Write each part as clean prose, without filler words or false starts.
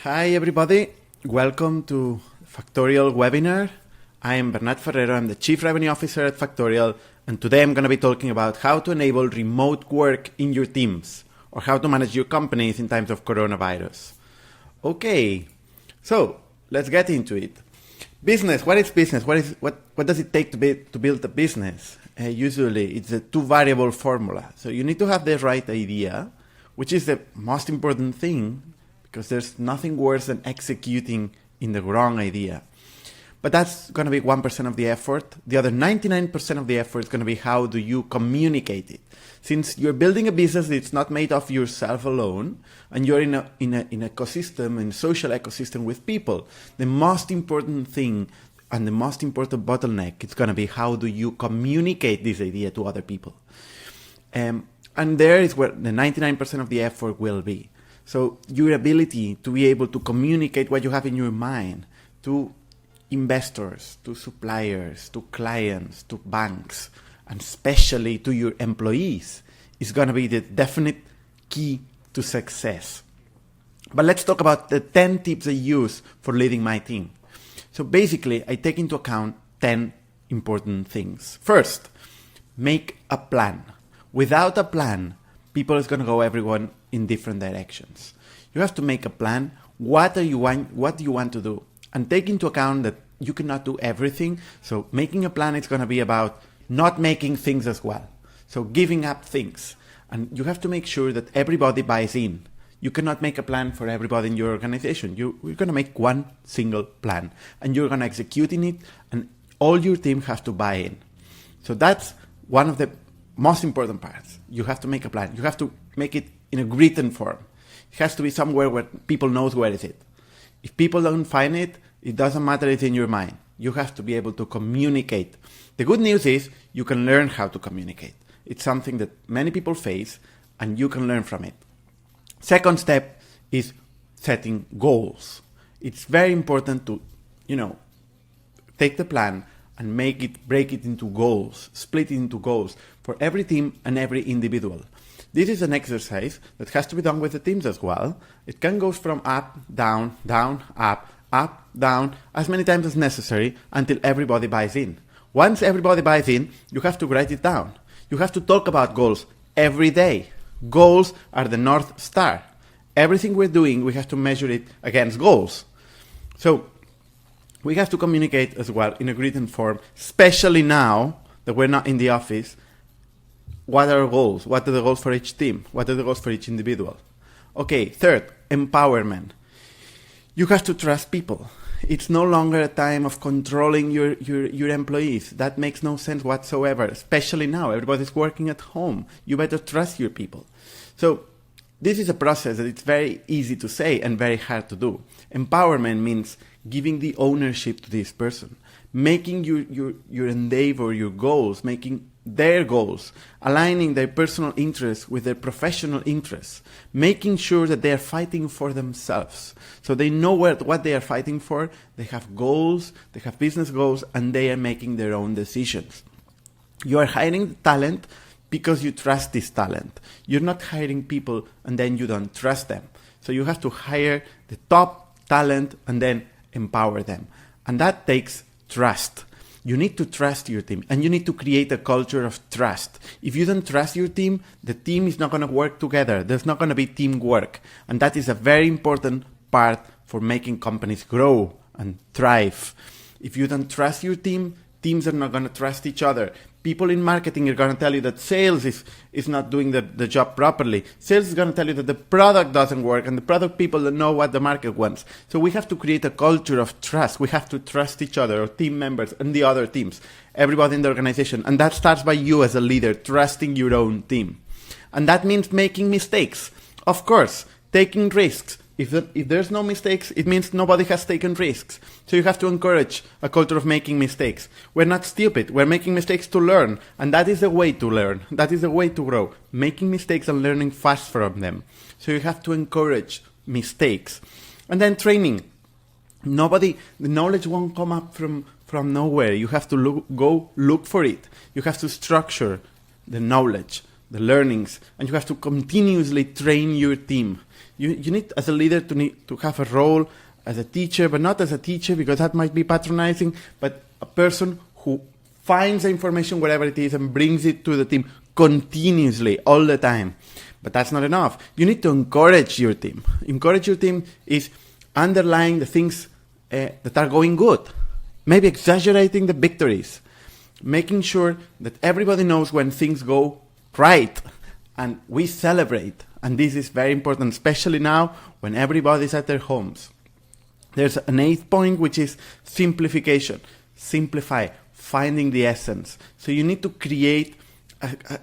Hi everybody, welcome to Factorial webinar. I am Bernat Farrero, I'm the Chief Revenue Officer at Factorial, and today I'm going to be talking about how to enable remote work in your teams, or how to manage your companies in times of coronavirus. Okay, so let's get into it. Business, what is business? What does it take to build a business? Usually it's a two-variable formula. So you need to have the right idea, which is the most important thing, because there's nothing worse than executing in the wrong idea. But that's going to be 1% of the effort. The other 99% of the effort is going to be how do you communicate it. Since you're building a business that's not made of yourself alone, and you're in an ecosystem, in a social ecosystem with people, the most important thing and the most important bottleneck is going to be how do you communicate this idea to other people. And there is where the 99% of the effort will be. So your ability to be able to communicate what you have in your mind to investors, to suppliers, to clients, to banks, and especially to your employees is going to be the definite key to success. But let's talk about the 10 tips I use for leading my team. So basically, I take into account 10 important things. First, make a plan. Without a plan, people is going to go everyone in different directions. You have to make a plan. What do you want to do? And take into account that you cannot do everything. So making a plan is going to be about not making things as well. So giving up things. And you have to make sure that everybody buys in. You cannot make a plan for everybody in your organization. You're going to make one single plan. And you're going to execute in it. And all your team has to buy in. So that's one of the most important parts. You have to make a plan. You have to make it in a written form. It has to be somewhere where people knows where is it. If people don't find it, it doesn't matter if it's in your mind. You have to be able to communicate. The good news is you can learn how to communicate. It's something that many people face and you can learn from it. Second step is setting goals. It's very important to, take the plan and break it into goals, split it into goals for every team and every individual. This is an exercise that has to be done with the teams as well. It can go from up, down, down, up, down, as many times as necessary until everybody buys in. Once everybody buys in, you have to write it down. You have to talk about goals every day. Goals are the North Star. Everything we're doing, we have to measure it against goals. So we have to communicate as well in a written form, especially now that we're not in the office. What are our goals? What are the goals for each team? What are the goals for each individual? Okay, third, empowerment. You have to trust people. It's no longer a time of controlling your employees. That makes no sense whatsoever, especially now. Everybody's working at home. You better trust your people. So this is a process that it's very easy to say and very hard to do. Empowerment means giving the ownership to this person, making your endeavor, your goals, making their goals, aligning their personal interests with their professional interests, making sure that they are fighting for themselves. So they know what they are fighting for, they have goals, they have business goals, and they are making their own decisions. You are hiring talent because you trust this talent. You're not hiring people and then you don't trust them. So you have to hire the top talent and then empower them. And that takes trust. You need to trust your team and you need to create a culture of trust. If you don't trust your team, the team is not going to work together. There's not going to be teamwork. And that is a very important part for making companies grow and thrive. If you don't trust your team, teams are not going to trust each other. People in marketing are going to tell you that sales is not doing the job properly. Sales is going to tell you that the product doesn't work and the product people don't know what the market wants. So we have to create a culture of trust. We have to trust each other, our team members and the other teams, everybody in the organization. And that starts by you as a leader, trusting your own team. And that means making mistakes. Of course, taking risks. If there's no mistakes, it means nobody has taken risks. So you have to encourage a culture of making mistakes. We're not stupid. We're making mistakes to learn. And that is the way to learn. That is the way to grow. Making mistakes and learning fast from them. So you have to encourage mistakes. And then training. The knowledge won't come up from nowhere. You have to go look for it. You have to structure the knowledge, the learnings, and you have to continuously train your team. You need, as a leader, to have a role as a teacher, but not as a teacher because that might be patronizing, but a person who finds the information wherever it is and brings it to the team continuously, all the time. But that's not enough. You need to encourage your team. Encourage your team is underlying the things that are going good. Maybe exaggerating the victories. Making sure that everybody knows when things go right. And we celebrate. And this is very important, especially now when everybody's at their homes. There's an 8th point, which is simplification. Simplify. Finding the essence. So you need to create a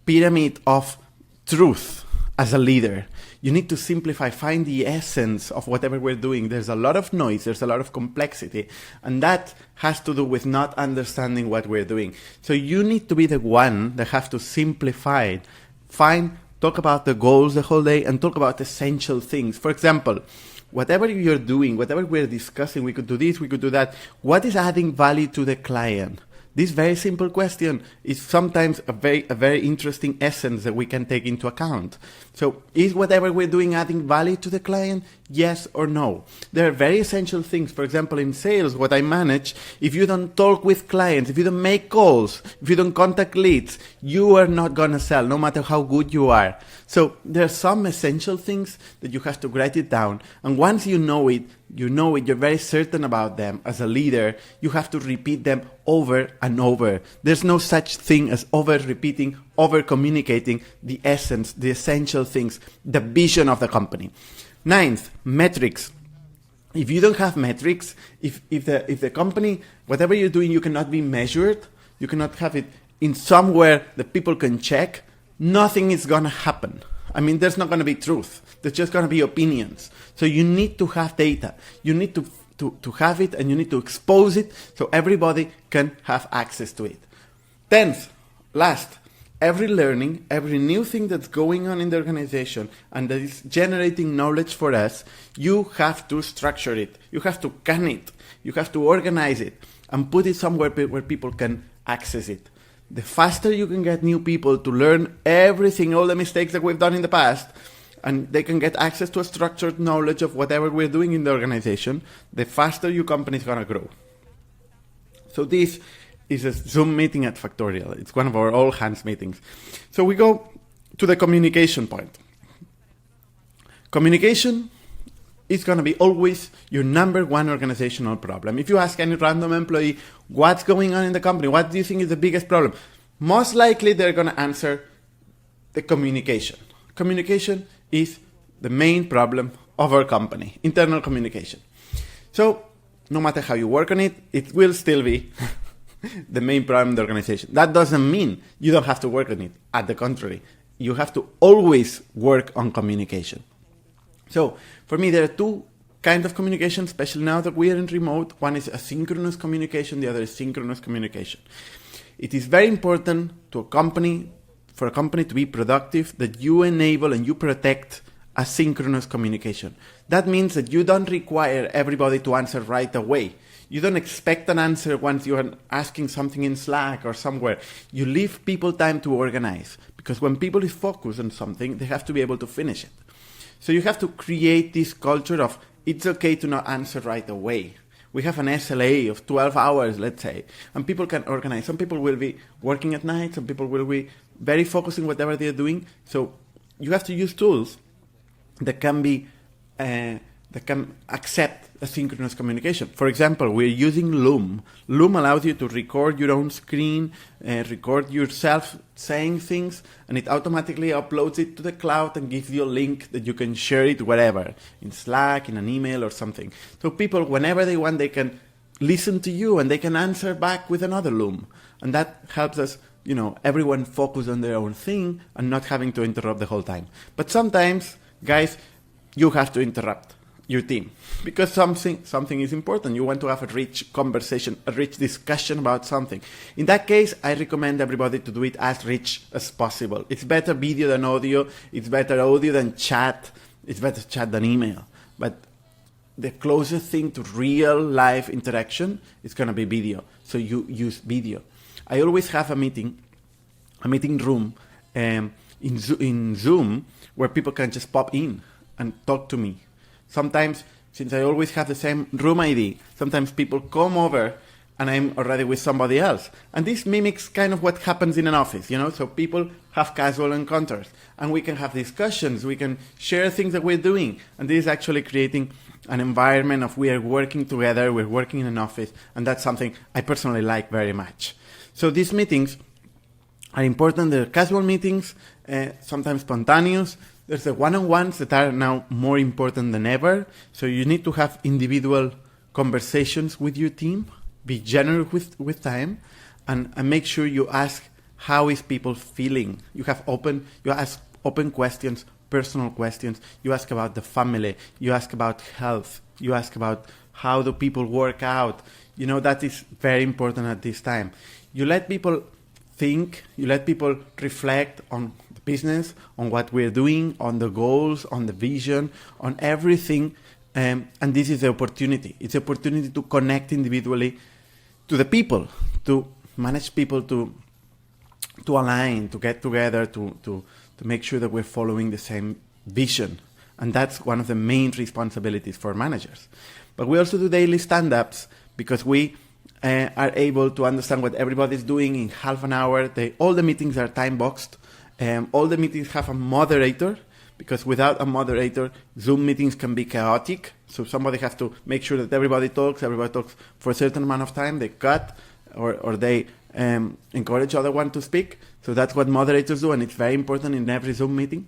pyramid of truth as a leader. You need to simplify, find the essence of whatever we're doing. There's a lot of noise, there's a lot of complexity, and that has to do with not understanding what we're doing. So you need to be the one that have to simplify it. Talk about the goals the whole day and talk about essential things. For example, whatever you're doing, whatever we're discussing, we could do this, we could do that. What is adding value to the client? This very simple question is sometimes a very interesting essence that we can take into account. So is whatever we're doing adding value to the client? Yes or no? There are very essential things. For example, in sales, what I manage, if you don't talk with clients, if you don't make calls, if you don't contact leads, you are not going to sell, no matter how good you are. So there are some essential things that you have to write it down. And once you know it, you're very certain about them as a leader, you have to repeat them over and over. There's no such thing as over-repeating, over-communicating the essence, the essential things, the vision of the company. 9th, metrics. If you don't have metrics, if the company, whatever you're doing, you cannot be measured, you cannot have it in somewhere that people can check, nothing is going to happen. I mean, there's not going to be truth. There's just going to be opinions. So you need to have data. You need to have it, and you need to expose it so everybody can have access to it. 10th, last, every learning, every new thing that's going on in the organization and that is generating knowledge for us, you have to structure it. You have to can it. You have to organize it and put it somewhere where people can access it. The faster you can get new people to learn everything, all the mistakes that we've done in the past, and they can get access to a structured knowledge of whatever we're doing in the organization, the faster your company is going to grow. So this is a Zoom meeting at Factorial. It's one of our all-hands meetings. So we go to the communication point. Communication is going to be always your number one organizational problem. If you ask any random employee, what's going on in the company? What do you think is the biggest problem? Most likely they're going to answer the communication. Communication is the main problem of our company, internal communication. So no matter how you work on it, it will still be the main problem in the organization. That doesn't mean you don't have to work on it. At the contrary, you have to always work on communication. So for me, there are two kinds of communication, especially now that we are in remote. One is asynchronous communication, the other is synchronous communication. It is very important for a company to be productive that you enable and you protect asynchronous communication. That means that you don't require everybody to answer right away. You don't expect an answer once you are asking something in Slack or somewhere. You leave people time to organize, because when people is focused on something, they have to be able to finish it. So you have to create this culture of it's okay to not answer right away. We have an SLA of 12 hours, let's say, and people can organize. Some people will be working at night, some people will be very focused on whatever they're doing. So you have to use tools that can accept asynchronous communication. For example, we're using Loom. Loom allows you to record your own screen, record yourself saying things, and it automatically uploads it to the cloud and gives you a link that you can share it wherever, in Slack, in an email or something. So people, whenever they want, they can listen to you and they can answer back with another Loom. And that helps us, everyone focus on their own thing and not having to interrupt the whole time. But sometimes, guys, you have to interrupt your team because something is important. You want to have a rich conversation, a rich discussion about something. In that case, I recommend everybody to do it as rich as possible. It's better video than audio. It's better audio than chat. It's better chat than email. But the closest thing to real life interaction is going to be video. So you use video. I always have a meeting room in Zoom where people can just pop in and talk to me. Sometimes, since I always have the same room ID, sometimes people come over and I'm already with somebody else. And this mimics kind of what happens in an office, so people have casual encounters and we can have discussions, we can share things that we're doing. And this is actually creating an environment of we are working together, we're working in an office, and that's something I personally like very much. So these meetings are important. They're casual meetings, sometimes spontaneous. There's the one-on-ones that are now more important than ever. So you need to have individual conversations with your team. Be generous with time, and make sure you ask how is people feeling. You ask open questions, personal questions. You ask about the family. You ask about health. You ask about how do people work out. That is very important at this time. You let people think. You let people reflect on the business, on what we're doing, on the goals, on the vision, on everything. And this is the opportunity. It's an opportunity to connect individually to the people, to manage people, to align, to get together, to make sure that we're following the same vision. And that's one of the main responsibilities for managers. But we also do daily stand-ups because we are able to understand what everybody's doing in half an hour. All the meetings are time-boxed. All the meetings have a moderator, because without a moderator, Zoom meetings can be chaotic. So somebody has to make sure that everybody talks for a certain amount of time. They cut or they encourage other one to speak. So that's what moderators do, and it's very important in every Zoom meeting.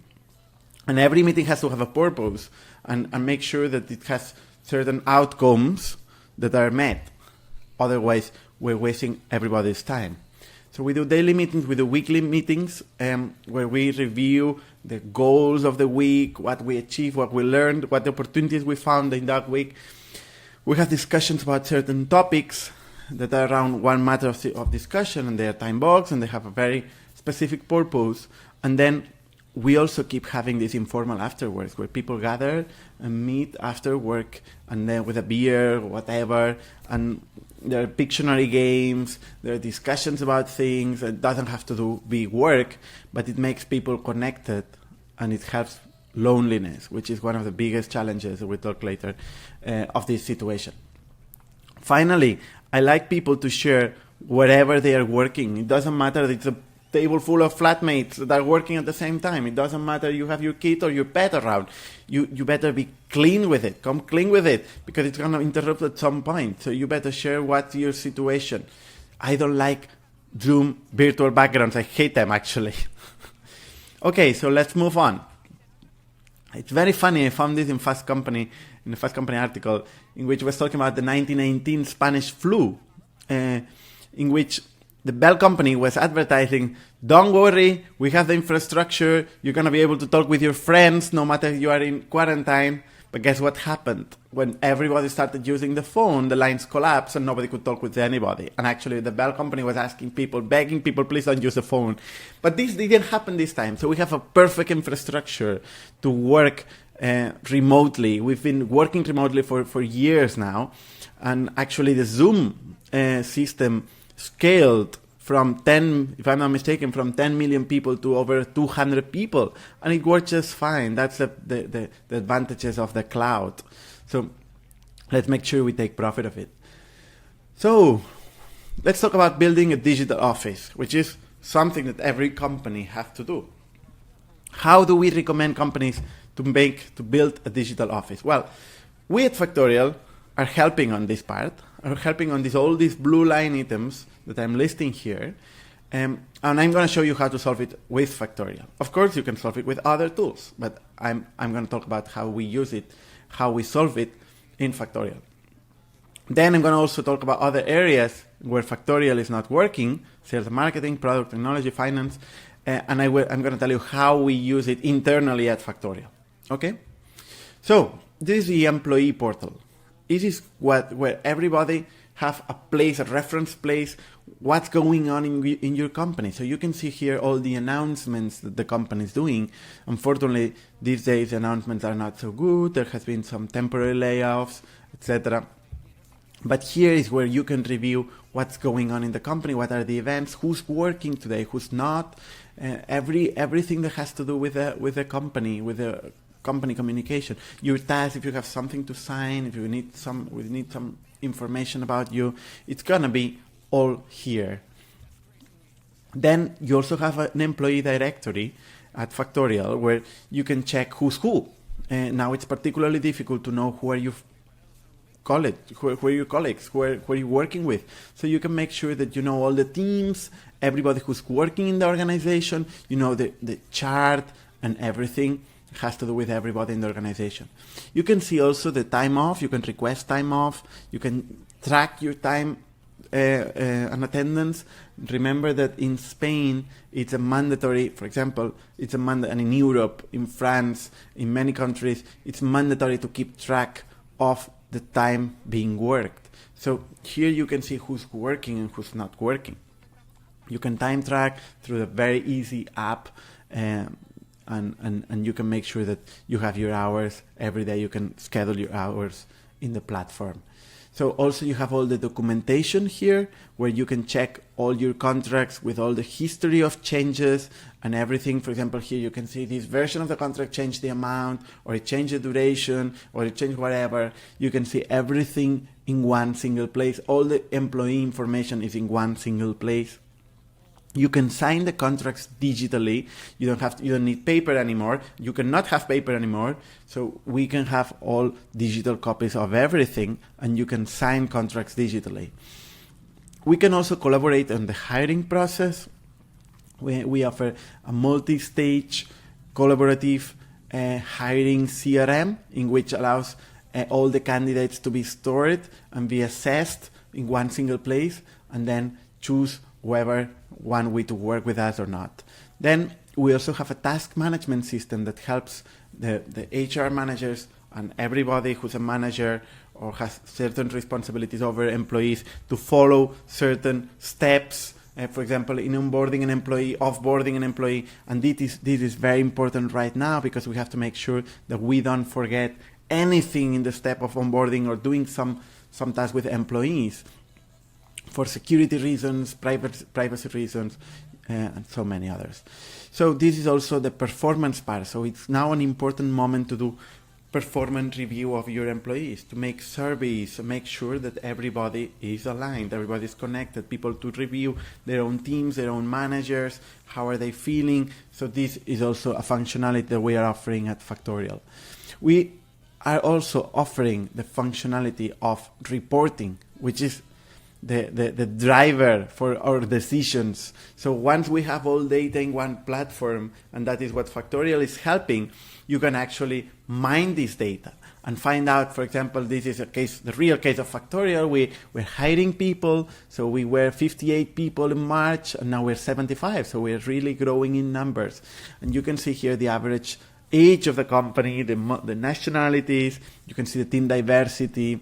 And every meeting has to have a purpose and make sure that it has certain outcomes that are met. Otherwise, we're wasting everybody's time. So we do daily meetings, we do weekly meetings where we review the goals of the week, what we achieved, what we learned, what opportunities we found in that week. We have discussions about certain topics that are around one matter of discussion, and they are time boxed and they have a very specific purpose. And then we also keep having this informal afterwards where people gather and meet after work, and then with a beer or whatever, and there are Pictionary games, there are discussions about things. It doesn't have to be work, but it makes people connected, and it helps loneliness, which is one of the biggest challenges, we'll talk later, of this situation. Finally, I like people to share wherever they are working. It doesn't matter if it's a table full of flatmates that are working at the same time. It doesn't matter you have your kid or your pet around. You better be clean with it. Come clean with it, because it's going to interrupt at some point. So you better share what's your situation. I don't like Zoom virtual backgrounds. I hate them, actually. Okay, so let's move on. It's very funny. I found this in Fast Company, in the Fast Company article, in which was talking about the 1919 Spanish flu, in which the Bell Company was advertising, don't worry, we have the infrastructure, you're going to be able to talk with your friends no matter you are in quarantine. But guess what happened? When everybody started using the phone, the lines collapsed and nobody could talk with anybody. And actually the Bell Company was asking people, begging people, please don't use the phone. But this didn't happen this time. So we have a perfect infrastructure to work remotely. We've been working remotely for years now. And actually the Zoom system scaled from 10, if I'm not mistaken, from 10 million people to over 200 people. And it works just fine. That's the advantages of the cloud. So let's make sure we take profit of it. So let's talk about building a digital office, which is something that every company has to do. How do we recommend companies to build a digital office? Well, we at Factorial are helping on this part, are helping on all these blue line items that I'm listing here. And I'm going to show you how to solve it with Factorial. Of course, you can solve it with other tools, but I'm going to talk about how we use it, how we solve it in Factorial. Then I'm going to also talk about other areas where Factorial is not working, sales and marketing, product technology, finance, and I'm going to tell you how we use it internally at Factorial. Okay? So this is the employee portal. This is where everybody have a place, a reference place, what's going on in your company. So you can see here all the announcements that the company is doing. Unfortunately, these days the announcements are not so good. There has been some temporary layoffs, etc. But here is where you can review what's going on in the company, what are the events, who's working today, who's not, everything that has to do with the company, with the company communication. Your task, if you have something to sign, if you need some information about you, it's gonna be all here. Then you also have an employee directory at Factorial where you can check who's who. Now it's particularly difficult to know who are your colleagues, who are you working with. So you can make sure that you know all the teams, everybody who's working in the organization, you know the chart and everything has to do with everybody in the organization. You can see also the time off, you can request time off, you can track your time and attendance. Remember that in Spain it's a mandatory, for example, and in Europe, in France, in many countries, it's mandatory to keep track of the time being worked. So here you can see who's working and who's not working. You can time track through the very easy app, and you can make sure that you have your hours every day. You can schedule your hours in the platform. So also you have all the documentation here where you can check all your contracts with all the history of changes and everything. For example, here you can see this version of the contract changed the amount, or it changed the duration, or it changed whatever. You can see everything in one single place. All the employee information is in one single place. You can sign the contracts digitally. You don't need paper anymore. You cannot have paper anymore. So we can have all digital copies of everything, and you can sign contracts digitally. We can also collaborate on the hiring process. We offer a multi-stage collaborative hiring CRM, in which allows all the candidates to be stored and be assessed in one single place, and then choose whether one way to work with us or not. Then we also have a task management system that helps the HR managers and everybody who's a manager or has certain responsibilities over employees to follow certain steps. For example, in onboarding an employee, offboarding an employee, and this is very important right now because we have to make sure that we don't forget anything in the step of onboarding or doing some tasks with employees, for security reasons, privacy reasons, and so many others. So this is also the performance part. So it's now an important moment to do performance review of your employees, to make surveys, to make sure that everybody is aligned, everybody is connected, people to review their own teams, their own managers, how are they feeling. So this is also a functionality that we are offering at Factorial. We are also offering the functionality of reporting, which is the driver for our decisions. So once we have all data in one platform, and that is what Factorial is helping, you can actually mine this data and find out, for example, this is the real case of Factorial. We're hiring people. So we were 58 people in March, and now we're 75. So we're really growing in numbers. And you can see here the average age of the company, the nationalities. You can see the team diversity.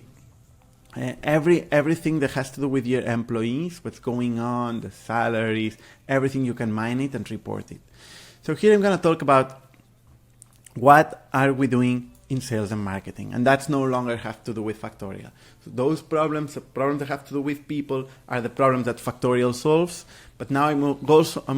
Everything that has to do with your employees, what's going on, the salaries, everything, you can mine it and report it. So here I'm going to talk about what are we doing in sales and marketing, and that's no longer have to do with Factorial. So those problems, the problems that have to do with people, are the problems that Factorial solves. But now I'm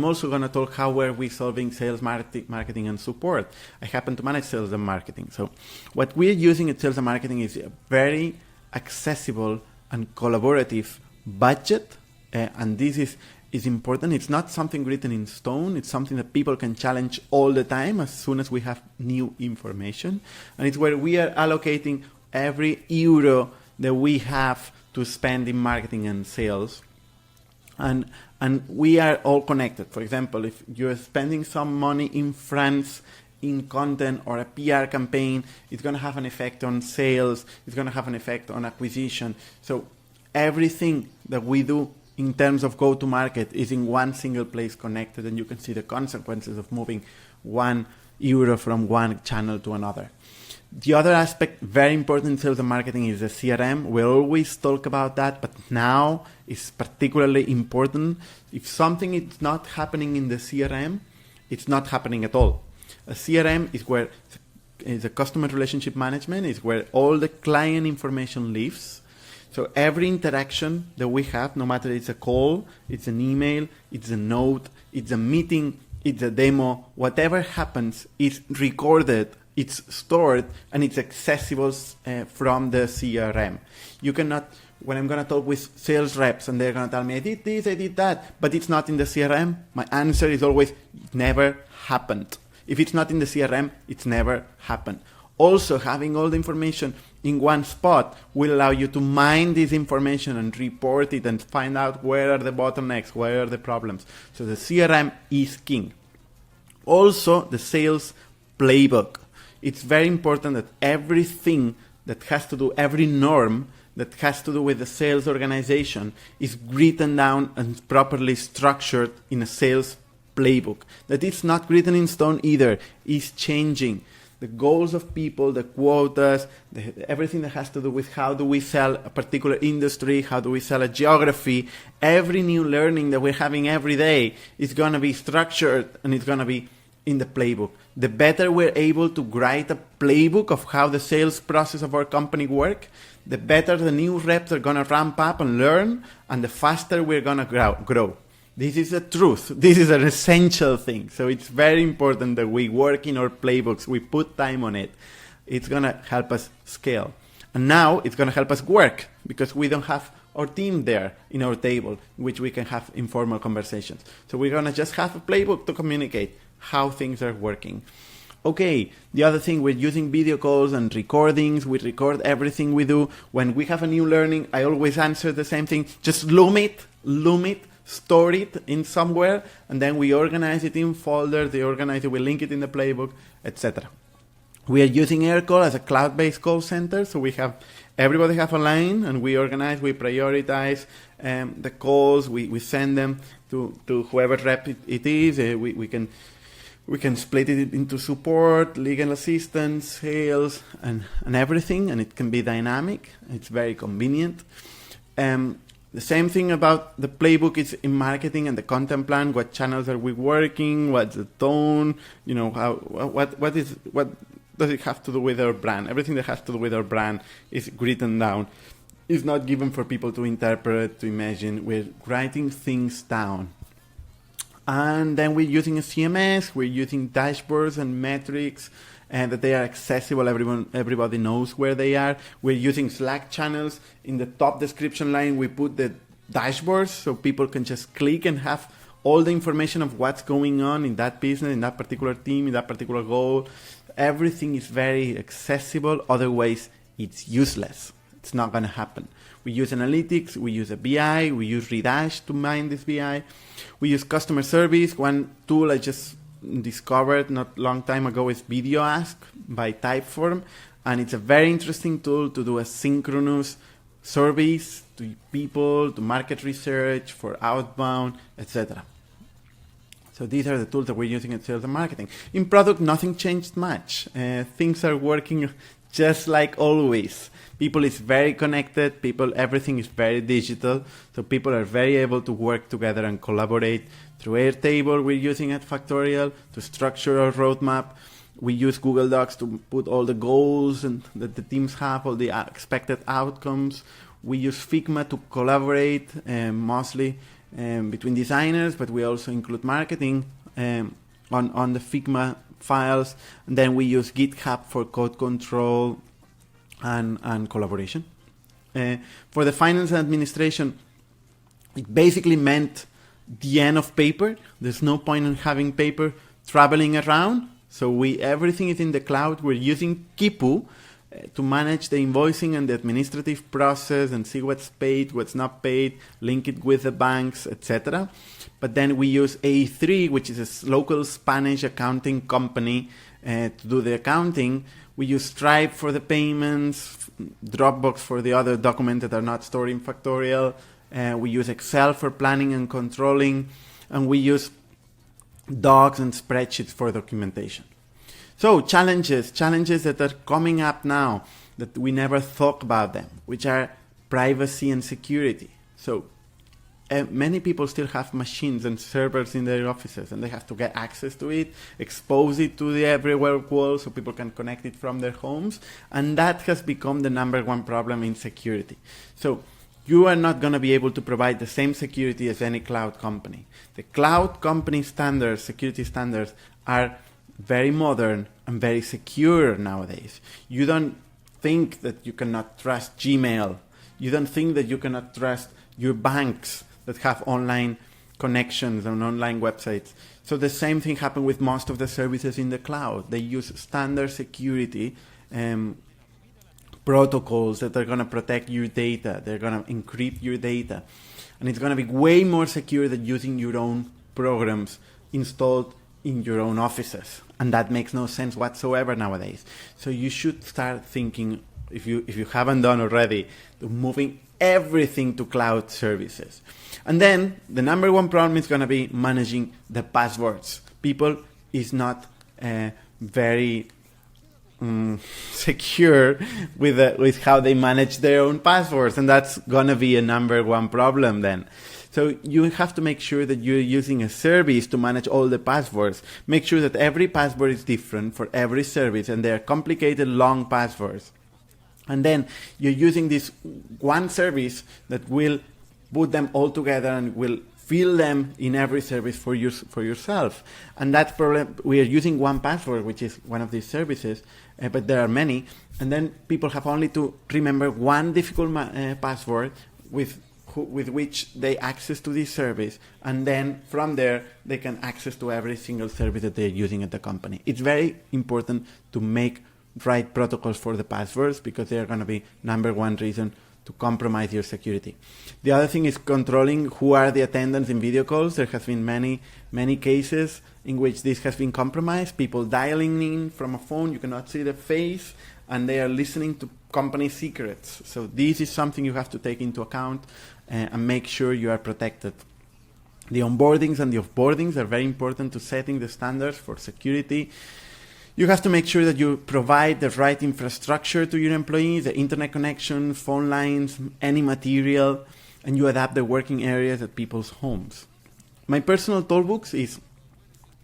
also going to talk how were we solving sales, marketing, and support. I happen to manage sales and marketing. So what we're using in sales and marketing is a very accessible and collaborative budget, and this is important. It's not something written in stone. It's something that people can challenge all the time as soon as we have new information, and it's where we are allocating every euro that we have to spend in marketing and sales, and we are all connected. For example, if you're spending some money in France in content or a PR campaign, it's going to have an effect on sales, it's going to have an effect on acquisition. So everything that we do in terms of go-to-market is in one single place connected, and you can see the consequences of moving €1 from one channel to another. The other aspect, very important in sales and marketing, is the CRM. We always talk about that, but now it's particularly important. If something is not happening in the CRM, it's not happening at all. A CRM is a customer relationship management, is where all the client information lives. So every interaction that we have, no matter it's a call, it's an email, it's a note, it's a meeting, it's a demo, whatever happens is recorded it's stored and it's accessible from the CRM. You cannot, when I'm going to talk with sales reps and they're going to tell me, I did this, I did that, but it's not in the CRM, my answer is always, it never happened. If it's not in the CRM, it's never happened. Also, having all the information in one spot will allow you to mine this information and report it and find out where are the bottlenecks, where are the problems. So the CRM is king. Also, the sales playbook. It's very important that everything that has to do, every norm that has to do with the sales organization is written down and properly structured in a sales playbook. That it's not written in stone either, it's changing. The goals of people, the quotas, everything that has to do with how do we sell a particular industry, how do we sell a geography, every new learning that we're having every day is going to be structured and it's going to be in the playbook. The better we're able to write a playbook of how the sales process of our company work, the better the new reps are going to ramp up and learn, and the faster we're going to grow. This is the truth. This is an essential thing. So it's very important that we work in our playbooks. We put time on it. It's going to help us scale. And now it's going to help us work because we don't have our team there in our table, which we can have informal conversations. So we're going to just have a playbook to communicate how things are working. Okay, the other thing, we're using video calls and recordings. We record everything we do. When we have a new learning, I always answer the same thing. Just loom it, store it in somewhere, and then we organize it in folders, we link it in the playbook, etc. We are using Aircall as a cloud-based call center, so everybody have a line, and we organize, we prioritize the calls, we send them to whoever rep it is. We can split it into support, legal assistance, sales, and everything, and it can be dynamic. It's very convenient. The same thing about the playbook is in marketing and the content plan. What channels are we working? What's the tone? What does it have to do with our brand? Everything that has to do with our brand is written down. It's not given for people to interpret, to imagine. We're writing things down. And then we're using a CMS. We're using dashboards and metrics, and that they are accessible. Everybody knows where they are. We're using Slack channels. In the top description line, we put the dashboards so people can just click and have all the information of what's going on in that business, in that particular team, in that particular goal. Everything is very accessible. Otherwise, it's useless. It's not going to happen. We use analytics. We use a BI. We use Redash to mine this BI. We use customer service. One tool I just discovered not long time ago is Video Ask by Typeform, and it's a very interesting tool to do a synchronous surveys to people, to market research, for outbound, etc. So these are the tools that we're using in sales and marketing. In product, nothing changed much. Things are working just like always. People is very connected. Everything is very digital. So people are very able to work together and collaborate. Through Airtable, we're using at Factorial to structure our roadmap. We use Google Docs to put all the goals and that the teams have, all the expected outcomes. We use Figma to collaborate, mostly between designers, but we also include marketing on the Figma files. And then we use GitHub for code control and collaboration. For the finance and administration, it basically meant the end of paper. There's no point in having paper traveling around. So everything is in the cloud. We're using Kipu to manage the invoicing and the administrative process and see what's paid, what's not paid, link it with the banks, etc. But then we use A3, which is a local Spanish accounting company, to do the accounting. We use Stripe for the payments, Dropbox for the other documents that are not stored in Factorial. We use Excel for planning and controlling, and we use docs and spreadsheets for documentation. So challenges that are coming up now that we never thought about them, which are privacy and security. So many people still have machines and servers in their offices, and they have to get access to it, expose it to the everywhere wall so people can connect it from their homes. And that has become the number one problem in security. So you are not going to be able to provide the same security as any cloud company. The cloud company standards, security standards, are very modern and very secure nowadays. You don't think that you cannot trust Gmail. You don't think that you cannot trust your banks that have online connections and online websites. So the same thing happened with most of the services in the cloud. They use standard security protocols that are going to protect your data. They're going to encrypt your data. And it's going to be way more secure than using your own programs installed in your own offices. And that makes no sense whatsoever nowadays. So you should start thinking, if you haven't done already, to moving everything to cloud services. And then the number one problem is going to be managing the passwords. People is not very secure with how they manage their own passwords, and that's going to be a number one problem then. So you have to make sure that you're using a service to manage all the passwords. Make sure that every password is different for every service, and they're complicated, long passwords. And then you're using this one service that will put them all together and will fill them in every service for yourself. And that's problem. We are using one password, which is one of these services, but there are many. And then people have only to remember one difficult password with which they access to this service, and then from there they can access to every single service that they're using at the company. It's very important to make right protocols for the passwords, because they're going to be number one reason to compromise your security. The other thing is controlling who are the attendants in video calls. There has been many cases in which this has been compromised. People dialing in from a phone, you cannot see the face, and they are listening to company secrets. So this is something you have to take into account and make sure you are protected. The onboardings and the offboardings are very important to setting the standards for security. You have to make sure that you provide the right infrastructure to your employees, the internet connection, phone lines, any material, and you adapt the working areas at people's homes. My personal toolbox is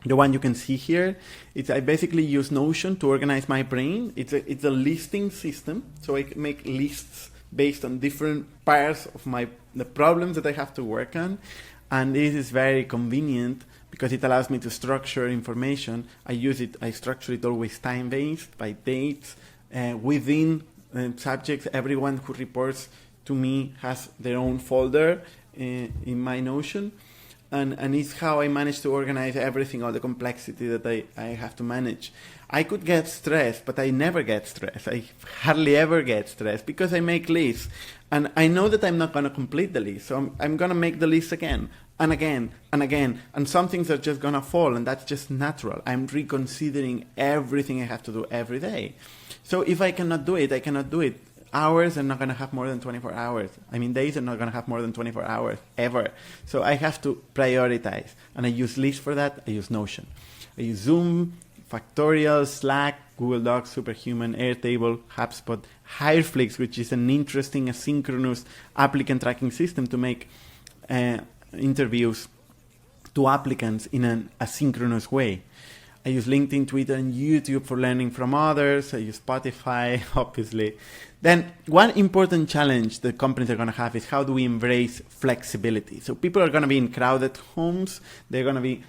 the one you can see here. I basically use Notion to organize my brain. It's a listing system, so I can make lists based on different parts of the problems that I have to work on, and this is very convenient because it allows me to structure information. I structure it always time-based, by dates, within subjects. Everyone who reports to me has their own folder in my Notion. And it's how I manage to organize everything, all the complexity that I have to manage. I could get stressed, but I never get stressed. I hardly ever get stressed because I make lists. And I know that I'm not going to complete the list. So I'm going to make the list again and again and again. And some things are just going to fall, and that's just natural. I'm reconsidering everything I have to do every day. So if I cannot do it, I cannot do it. Hours are not going to have more than 24 hours. Days are not going to have more than 24 hours, ever. So I have to prioritize. And I use lists for that. I use Notion. I use Zoom, Factorial, Slack, Google Docs, Superhuman, Airtable, HubSpot, Hireflix, which is an interesting asynchronous applicant tracking system to make interviews to applicants in an asynchronous way. I use LinkedIn, Twitter, and YouTube for learning from others. I use Spotify, obviously. Then one important challenge that companies are going to have is how do we embrace flexibility? So people are going to be in crowded homes. They're going to be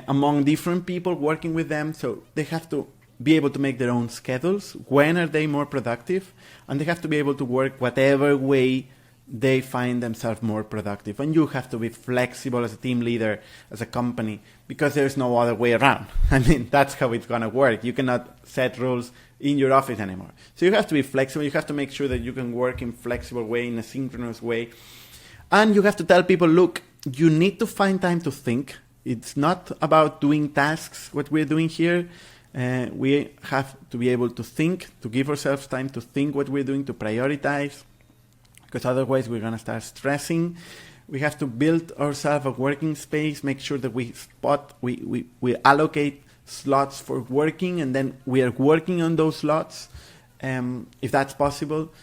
among different people working with them. So they have to be able to make their own schedules. When are they more productive? And they have to be able to work whatever way they find themselves more productive. And you have to be flexible as a team leader, as a company, because there's no other way around. That's how it's going to work. You cannot set rules in your office anymore. So you have to be flexible. You have to make sure that you can work in a flexible way, in a synchronous way. And you have to tell people, look, you need to find time to think. It's not about doing tasks, what we're doing here. We have to be able to think, to give ourselves time to think what we're doing, to prioritize, because otherwise we're going to start stressing. We have to build ourselves a working space, make sure that we allocate slots for working, and then we are working on those slots, if that's possible.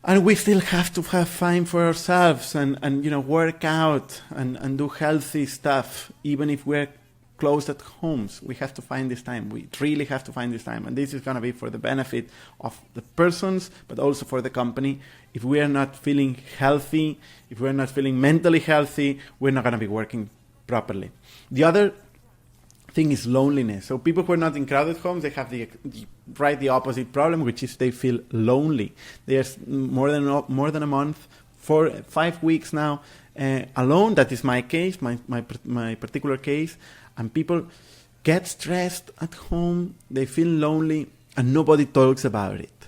And we still have to have time for ourselves and work out and do healthy stuff, even if we're closed at homes. We have to find this time. We really have to find this time. And this is going to be for the benefit of the persons, but also for the company. If we are not feeling healthy, if we're not feeling mentally healthy, we're not going to be working properly. The other thing is loneliness. So people who are not in crowded homes, they have the opposite problem, which is they feel lonely. There's more than a month, 5 weeks now alone. That is my case, my particular case. And people get stressed at home. They feel lonely, and nobody talks about it.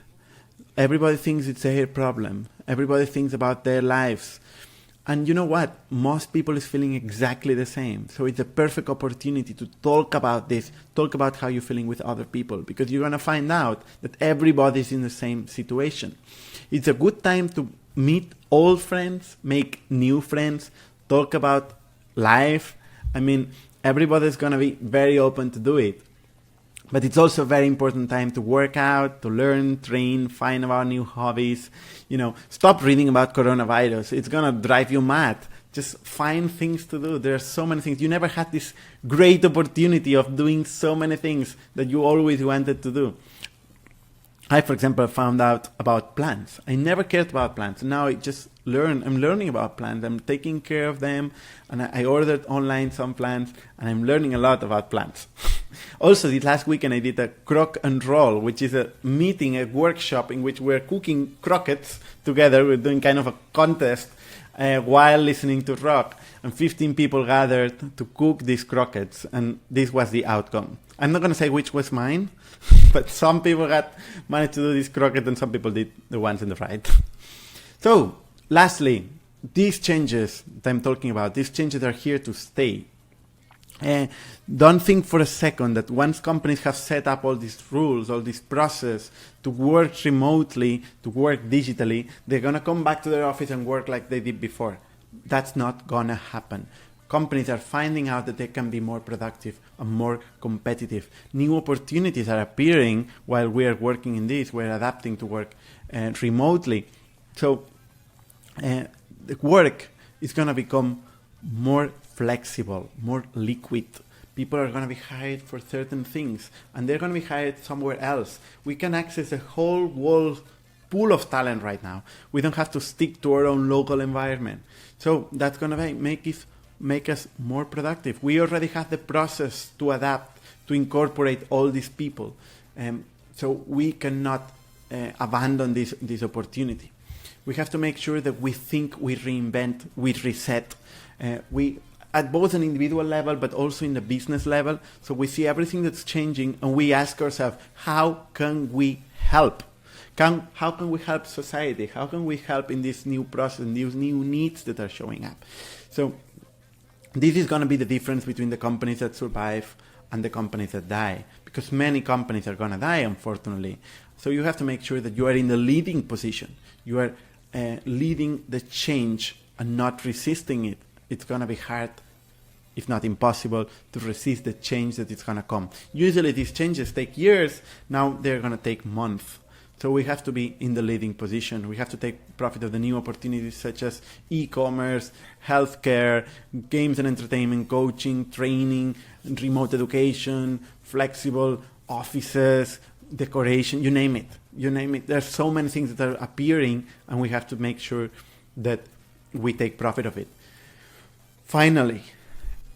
Everybody thinks it's their problem. Everybody thinks about their lives. And you know what? Most people is feeling exactly the same. So it's a perfect opportunity to talk about this, talk about how you're feeling with other people, because you're going to find out that everybody's in the same situation. It's a good time to meet old friends, make new friends, talk about life. I mean, everybody's going to be very open to do it. But it's also a very important time to work out, to learn, train, find about new hobbies. Stop reading about coronavirus. It's going to drive you mad. Just find things to do. There are so many things. You never had this great opportunity of doing so many things that you always wanted to do. I, for example, found out about plants. I never cared about plants. Now I'm learning about plants. I'm taking care of them. And I ordered online some plants, and I'm learning a lot about plants. Also, this last weekend I did a crock and roll, which is a meeting, a workshop in which we're cooking croquettes together. We're doing kind of a contest while listening to rock. And 15 people gathered to cook these croquettes, and this was the outcome. I'm not going to say which was mine, but some people managed to do this croquette, and some people did the ones in the right. So, lastly, these changes that I'm talking about, these changes are here to stay. Don't think for a second that once companies have set up all these rules, all this process to work remotely, to work digitally, they're going to come back to their office and work like they did before. That's not going to happen. Companies are finding out that they can be more productive and more competitive. New opportunities are appearing while we are working in this. We're adapting to work remotely. So the work is going to become more flexible, more liquid. People are going to be hired for certain things, and they're going to be hired somewhere else. We can access a whole pool of talent right now. We don't have to stick to our own local environment. So that's going to make us more productive. We already have the process to adapt, to incorporate all these people. So we cannot abandon this opportunity. We have to make sure that we think, we reinvent, we reset. We at both an individual level, but also in the business level. So we see everything that's changing, and we ask ourselves, how can we help? How can we help society? How can we help in this new process, these new needs that are showing up? So this is going to be the difference between the companies that survive and the companies that die, because many companies are going to die, unfortunately. So you have to make sure that you are in the leading position. You are leading the change and not resisting it. It's going to be hard, if not impossible, to resist the change that is going to come. Usually these changes take years. Now they're going to take months. So we have to be in the leading position. We have to take profit of the new opportunities such as e-commerce, healthcare, games and entertainment, coaching, training, remote education, flexible offices, decoration, you name it. There's so many things that are appearing, and we have to make sure that we take profit of it. Finally,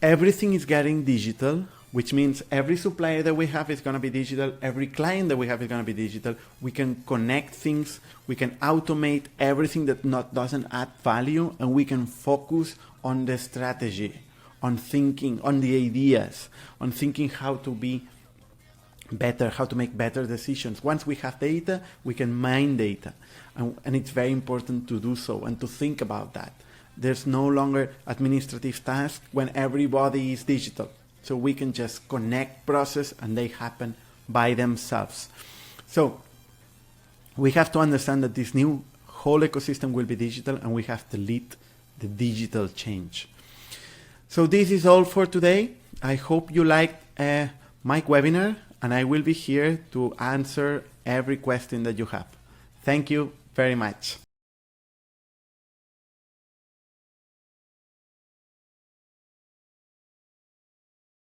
everything is getting digital, which means every supplier that we have is going to be digital. Every client that we have is going to be digital. We can connect things. We can automate everything that doesn't add value, and we can focus on the strategy, on thinking, on the ideas, on thinking how to be better, how to make better decisions. Once we have data, we can mine data. And it's very important to do so and to think about that. There's no longer administrative tasks when everybody is digital. So we can just connect process and they happen by themselves. So we have to understand that this new whole ecosystem will be digital, and we have to lead the digital change. So this is all for today. I hope you liked my webinar, and I will be here to answer every question that you have. Thank you very much.